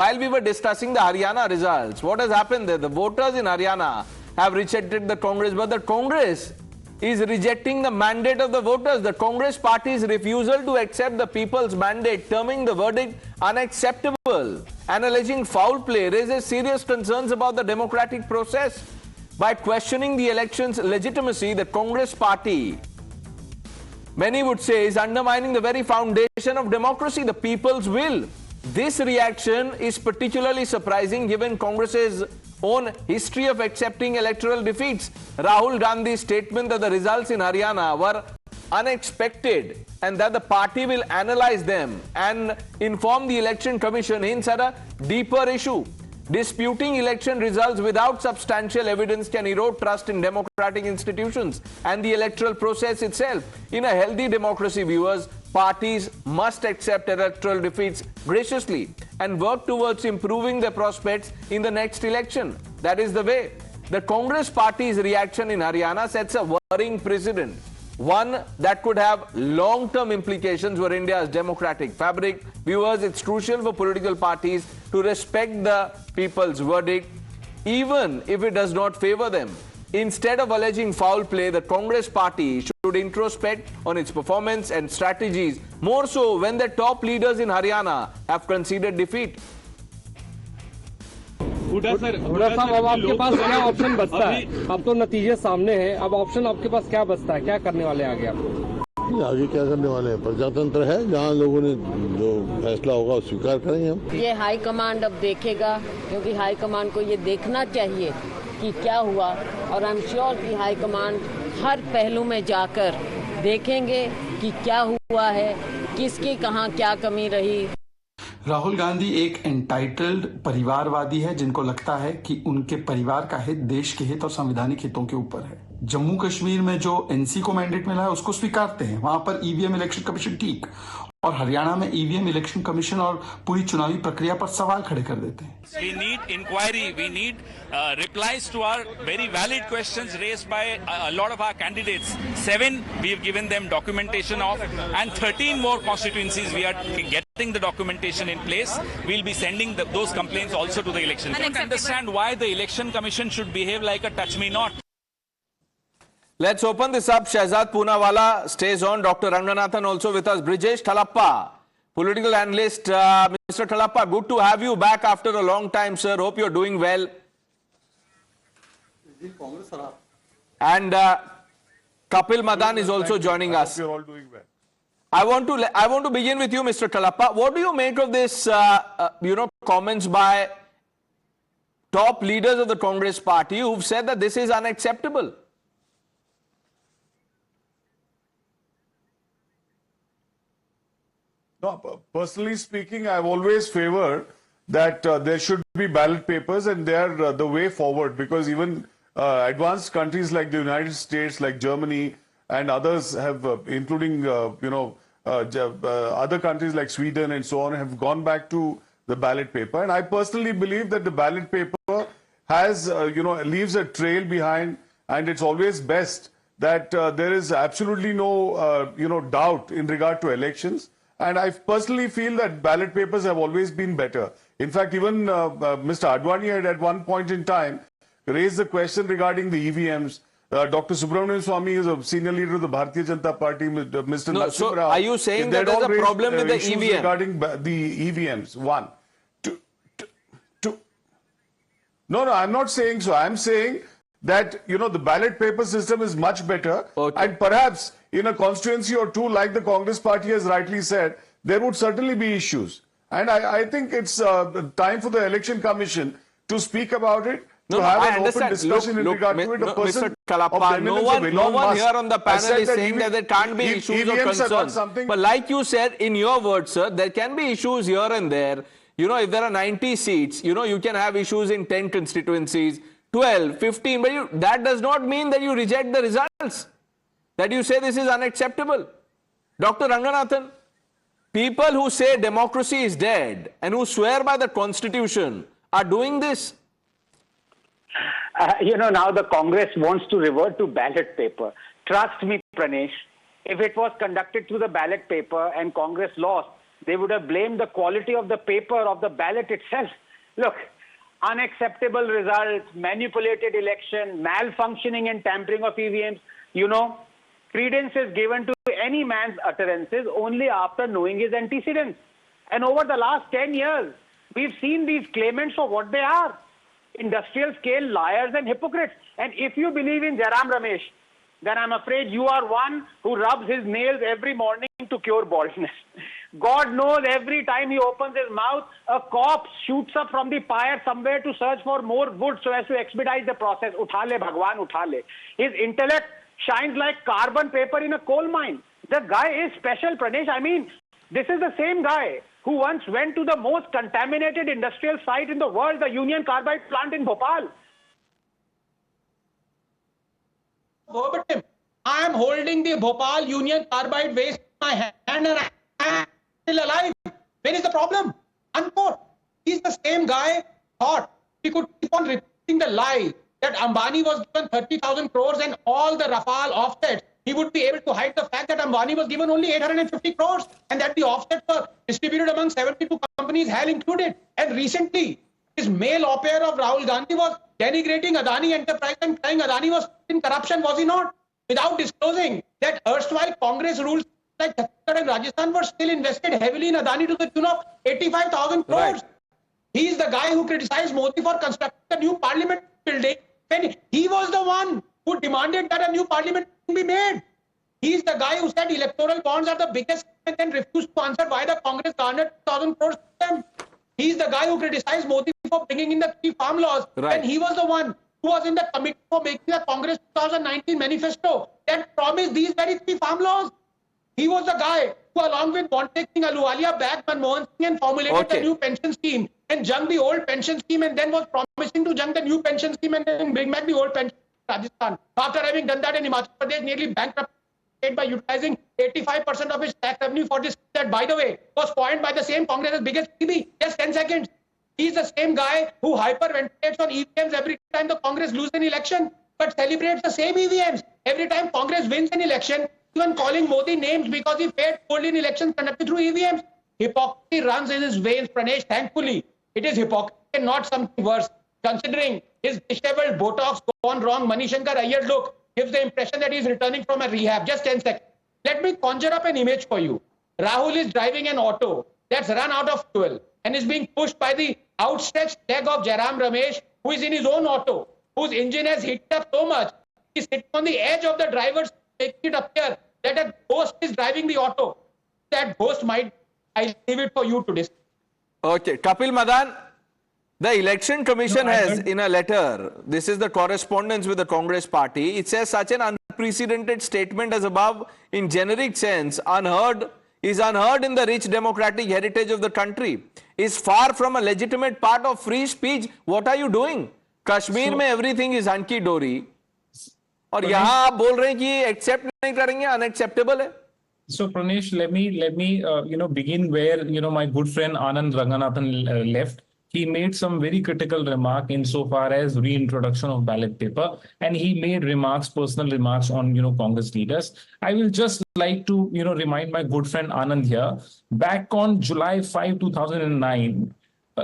while we were discussing the Haryana results, what has happened there? The voters in Haryana have rejected the Congress, but the Congress is rejecting the mandate of the voters. The Congress party's refusal to accept the people's mandate, terming the verdict unacceptable and alleging foul play, raises serious concerns about the democratic process. By questioning the election's legitimacy, the Congress party, many would say, is undermining the very foundation of democracy, the people's will. This reaction is particularly surprising given Congress's own history of accepting electoral defeats. Rahul Gandhi's statement that the results in Haryana were unexpected and that the party will analyze them and inform the Election Commission hints at a deeper issue. Disputing election results without substantial evidence can erode trust in democratic institutions and the electoral process itself. In a healthy democracy, viewers, parties must accept electoral defeats graciously and work towards improving their prospects in the next election. That is the way. The Congress party's reaction in Haryana sets a worrying precedent, one that could have long-term implications for India's democratic fabric. Viewers, it's crucial for political parties to respect the people's verdict, even if it does not favor them. Instead of alleging foul play, the Congress party should introspect on its performance and strategies, more so when the top leaders in Haryana have conceded defeat. Hooda साहब, अब आपके पास क्या option बचता है? अब तो नतीजे सामने हैं, अब ऑप्शन आपके पास क्या बचता है? क्या करने वाले आगे आप? आगे क्या करने वाले हैं? प्रजातंत्र है, जहाँ लोगों ने जो फैसला होगा वो स्वीकार करेंगे हम। ये हाई कमांड अब देखेगा, क्योंकि हाई कमांड को ये देखना चाहिए कि क्या हुआ, और आई एम श्योर कि हाई कमांड हर पहलू में जाकर देखेंगे कि क्या हुआ है, किसकी कहाँ क्या कमी रही। राहुल गांधी एक एंटाइटल्ड परिवारवादी है, जिनको लगता है कि उनके परिवार का हित देश के हित और संवैधानिक हितों के ऊपर है। जम्मू कश्मीर में जो एनसी को मैंडेट मिला है उसको स्वीकारते हैं, वहां पर ईवीएम इलेक्शन कमीशन ठीक, और हरियाणा में ईवीएम इलेक्शन कमीशन और पूरी चुनावी प्रक्रिया पर सवाल खड़े कर देते हैं। We need inquiry, we need replies to our very valid questions raised by a lot of our candidates. 7 we have given them documentation of, and 13 more constituencies we are getting the documentation in place. We'll be sending those complaints also to the election. I don't understand why the election commission should behave like a touch me not. Let's open this up. Shahzad Poonawala stays on. Dr. Ranganathan also with us. Brijesh Thalappa, political analyst. Mr. Thalappa, good to have you back after a long time, sir. Hope you're doing well. And Kapil Madan is also joining us. You're all doing well. I want to begin with you, Mr. Thalappa. What do you make of this, comments by top leaders of the Congress party who've said that this is unacceptable? No, personally speaking, I've always favored that there should be ballot papers, and they're the way forward, because even advanced countries like the United States, like Germany, and others have, including other countries like Sweden and so on, have gone back to the ballot paper. And I personally believe that the ballot paper has, leaves a trail behind, and it's always best that there is absolutely no, doubt in regard to elections. And I personally feel that ballot papers have always been better. In fact, even Mr. Advani had at one point in time raised the question regarding the EVMs. Dr. Subramanian Swamy is a senior leader of the Bharatiya Janata Party. Mr. No, so are you saying that there's a problem with the EVM? Regarding the EVMs, one. Two. No, I'm not saying so. I'm saying that, the ballot paper system is much better. Okay. And perhaps in a constituency or two, like the Congress party has rightly said, there would certainly be issues. And I think it's time for the Election Commission to speak about it, to have an open discussion in regard to it. Mr. Thalappa, no one here on the panel is saying that there can't be issues or concerns. But like you said, in your words, sir, there can be issues here and there. If there are 90 seats, you can have issues in 10 constituencies, 12, 15, but that does not mean that you reject the results, that you say this is unacceptable. Dr. Ranganathan, people who say democracy is dead and who swear by the Constitution are doing this. Now the Congress wants to revert to ballot paper. Trust me, Pranesh, if it was conducted through the ballot paper and Congress lost, They would have blamed the quality of the paper, of the ballot itself. Look, unacceptable results, manipulated election, malfunctioning and tampering of EVMs. You know, credence is given to any man's utterances only after knowing his antecedents. And over the last 10 years, we've seen these claimants for what they are. Industrial scale liars and hypocrites. And if you believe in Jairam Ramesh, then I'm afraid you are one who rubs his nails every morning to cure baldness. God knows every time he opens his mouth, a corpse shoots up from the pyre somewhere to search for more wood so as to expedite the process. Utha le, Bhagwan, utha le. His intellect shines like carbon paper in a coal mine. The guy is special, Pranesh. I mean, this is the same guy who once went to the most contaminated industrial site in the world, the Union Carbide plant in Bhopal. Verbatim, I am holding the Bhopal Union Carbide waste in my hand and I am still alive. Where is the problem? Unquote. He's the same guy thought he could keep on repeating the lie that Ambani was given 30,000 crores and all the Rafale offsets. He would be able to hide the fact that Ambani was given only 850 crores and that the offsets were distributed among 72 companies, HAL included. And recently, his male au pair of Rahul Gandhi was denigrating Adani Enterprise and crying Adani was in corruption, was he not? Without disclosing that erstwhile Congress rules like Chhattisgarh and Rajasthan were still invested heavily in Adani to the tune of 85,000 crores. Right. He is the guy who criticized Modi for constructing the new parliament building when he was the one who demanded that a new parliament be made. He is the guy who said electoral bonds are the biggest and then refused to answer why the Congress garnered 1,000 crores to them. He is the guy who criticized Modi for bringing in the 3 farm laws. Right. And he was the one who was in the committee for making the Congress 2019 manifesto that promised these very 3 farm laws. He was the guy who, along with Montek Singh Ahluwalia, backed Manmohan Singh and formulated the new pension scheme and junk the old pension scheme and then was promising to junk the new pension scheme and then bring back the old pension in Rajasthan. After having done that in Himachal Pradesh, nearly bankrupted by utilizing 85% of its tax revenue for this, that, by the way, was coined by the same Congress's biggest PB. Just 10 seconds. He's the same guy who hyperventilates on EVMs every time the Congress loses an election, but celebrates the same EVMs every time Congress wins an election, even calling Modi names because he fared poorly in elections conducted through EVMs. Hypocrisy runs in his veins, Pranesh. Thankfully, it is hypocrisy and not something worse. Considering his disheveled Botox gone wrong, Manishankar Iyer look gives the impression that he is returning from a rehab. Just 10 seconds. Let me conjure up an image for you. Rahul is driving an auto that's run out of fuel and is being pushed by the outstretched leg of Jairam Ramesh, who is in his own auto, whose engine has heated up so much, he's sitting on the edge of the driver's, making it appear that a ghost is driving the auto. That ghost might, I leave it for you to discuss. Okay, Kapil Madan, the Election Commission has in a letter, this is the correspondence with the Congress party, it says such an unprecedented statement as above in generic sense, is unheard in the rich democratic heritage of the country, is far from a legitimate part of free speech. What are you doing? Kashmir mein everything is hunky dory. और यहाँ आप बोल रहे हैं कि accept नहीं करेंगे, unacceptable है. So Pranesh, let me begin where my good friend Anand Ranganathan left. He made some very critical remark insofar as reintroduction of ballot paper, and he made personal remarks on Congress leaders. I will just like to remind my good friend Anand here. Back on July 5, 2009.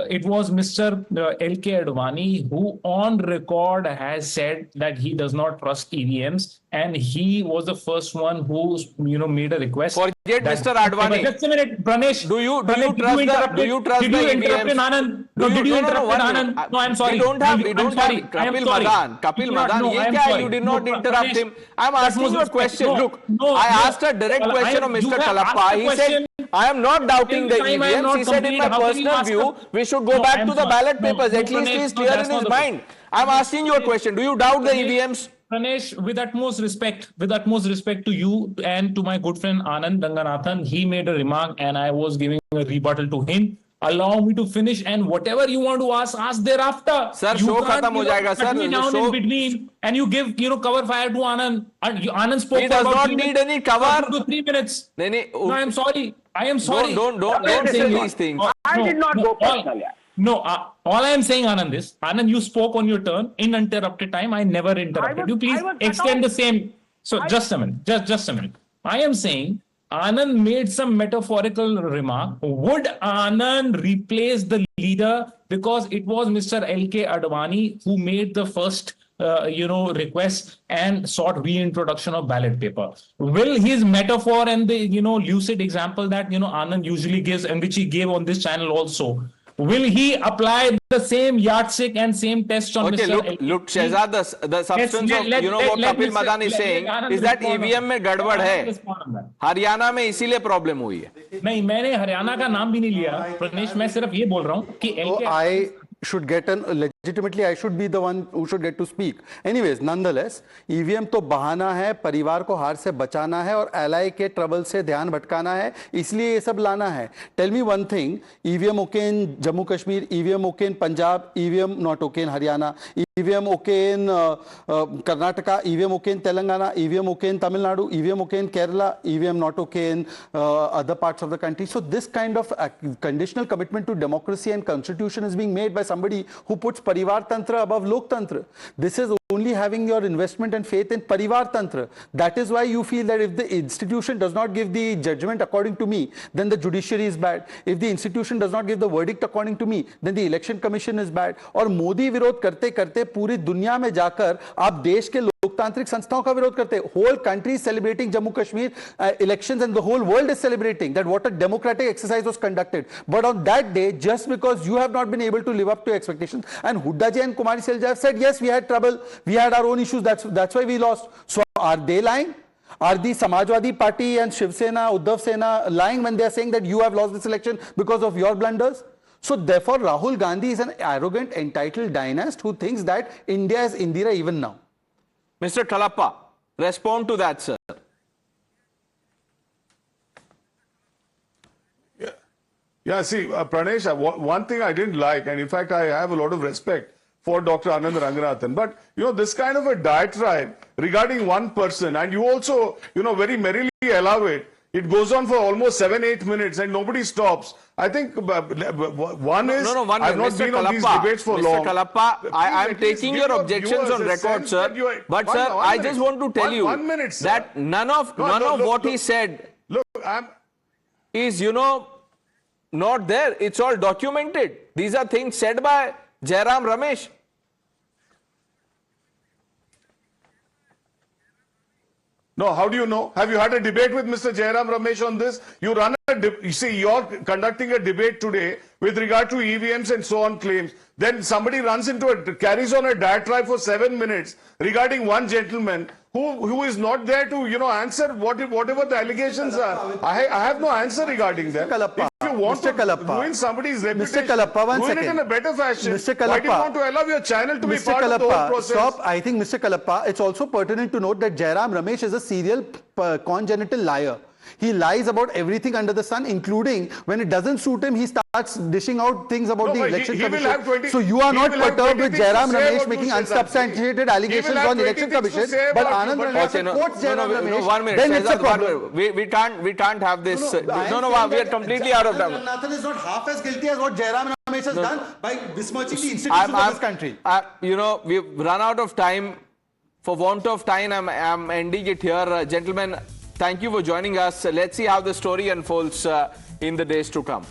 It was Mr. L.K. Advani who on record has said that he does not trust EVMs, and he was the first one who made a request. Forget Mr. Advani. Just a minute, Pranesh. Do you trust the EVMs? Did you interrupt Anand? No, did you interrupt Anand? No, I'm sorry. We don't have Kapil Madan. Kapil Madan, you did not interrupt him. I'm asking you a question. Look, I asked a direct question of Mr. Kalappa. He said, I am not doubting the EVMs. He said, in my personal view, we should go back to the ballot papers. At least he is clear in his mind. I'm asking you a question. Do you doubt the EVMs? Pranesh, with utmost respect to you and to my good friend Anand Ranganathan, he made a remark and I was giving a rebuttal to him. Allow me to finish, and whatever you want to ask thereafter. Sir, show khatam ho jayega, sir. Down in between, and you give cover fire to Anand. Anand spoke he does for about not need any cover. 3 minutes. No, I'm sorry. I am sorry. Don't say these things. I did not go personal. No, all I am saying, Anand, is, Anand, you spoke on your turn in uninterrupted time. I never interrupted you. Please extend the same. So just a minute. Just a minute. I am saying Anand made some metaphorical remark. Would Anand replace the leader? Because it was Mr. L.K. Advani who made the first request and sought reintroduction of ballot paper. Will his metaphor and the, lucid example that, Anand usually gives and which he gave on this channel also, will he apply the same yardstick and same test on Okay, Mr. look, Shehzad, the substance of, what Kapil Madan is saying is that EVM में गड़बड़ है. हरियाणा में इसीलिए problem हुई है. नहीं, मैंने हरियाणा का नाम भी नहीं लिया प्रदेश. मैं सिर्फ ये बोल रहा हूँ कि I should get legitimately I should be the one who should get to speak. Anyways, nonetheless, EVM तो बहाना है, परिवार को हार से बचाना है और एलआई के ट्रबल से ध्यान भटकाना है, इसलिए ये सब लाना है. Tell me one thing, EVM okay in Jammu Kashmir, EVM okay in Punjab, EVM not okay in Haryana, EVM okay in Karnataka, EVM okay in Telangana, EVM okay in Tamil Nadu, EVM okay in Kerala, EVM not okay in other parts of the country. So this kind of conditional commitment to democracy and constitution is being made by somebody who puts Parivar Tantra above Lok Tantra. This is only having your investment and faith in Parivar Tantra. That is why you feel that if the institution does not give the judgment according to me, then the judiciary is bad. If the institution does not give the verdict according to me, then the election commission is bad. और मोदी विरोध करते करते पूरी दुनिया में जाकर आप देश के लोकतांत्रिक संस्थाओं का विरोध करते. Whole country is celebrating Jammu Kashmir elections and the whole world is celebrating that what a democratic exercise was conducted. But on that day, just because you have not been able to live up to expectations, and Hooda ji and Kumari Selja have said, yes, we had trouble, we had our own issues, that's why we lost. So are they lying? Are the Samajwadi Party and Shiv Sena, Uddhav Sena lying when they are saying that you have lost this election because of your blunders? So therefore, Rahul Gandhi is an arrogant, entitled dynast who thinks that India is Indira even now. Mr. Thalappa, respond to that, sir. Yeah, see, Pranesh, one thing I didn't like, and in fact, I have a lot of respect for Dr. Anand Ranganathan, but, this kind of a diatribe regarding one person, and you also, very merrily allow it. It goes on for almost 7-8 minutes and nobody stops. I think one is, one I've not Mr. been Kalappa, on these debates for long. Mr. Kalappa, I am taking your objections on record, sir. But sir, I just want to tell you that none of what he said is, not there. It's all documented. These are things said by Jairam Ramesh. No, how do you know? Have you had a debate with Mr. Jairam Ramesh on this? You see, you're conducting a debate today with regard to EVMs and so on claims. Then somebody carries on a diatribe for 7 minutes regarding one gentleman who is not there to, answer whatever the allegations are. I have no answer regarding that. Kalappa, If you want Mr. to Kalappa, ruin somebody's reputation, Mr. Kalappa, one ruin second. it in a better fashion. Mr. Kalappa, why do you want to allow your channel to be Mr. part of the whole Kalappa, process? stop. I think, Mr. Kalappa, it's also pertinent to note that Jairam Ramesh is a serial congenital liar. He lies about everything under the sun, including when it doesn't suit him, he starts dishing out things about the election commission. So you are not perturbed with Jairam Ramesh making unsubstantiated allegations on election commission, but Anand Ranganathan quotes Jairam Ramesh. 1 minute, Then it's a Shehzad, problem. we can't have this. We are completely out of time. Ranganathan is not half as guilty as what Jairam Ramesh has done by besmirching the institutions of this country. We've run out of time. For want of time, I'm ending it here. Gentlemen, thank you for joining us. Let's see how the story unfolds in the days to come.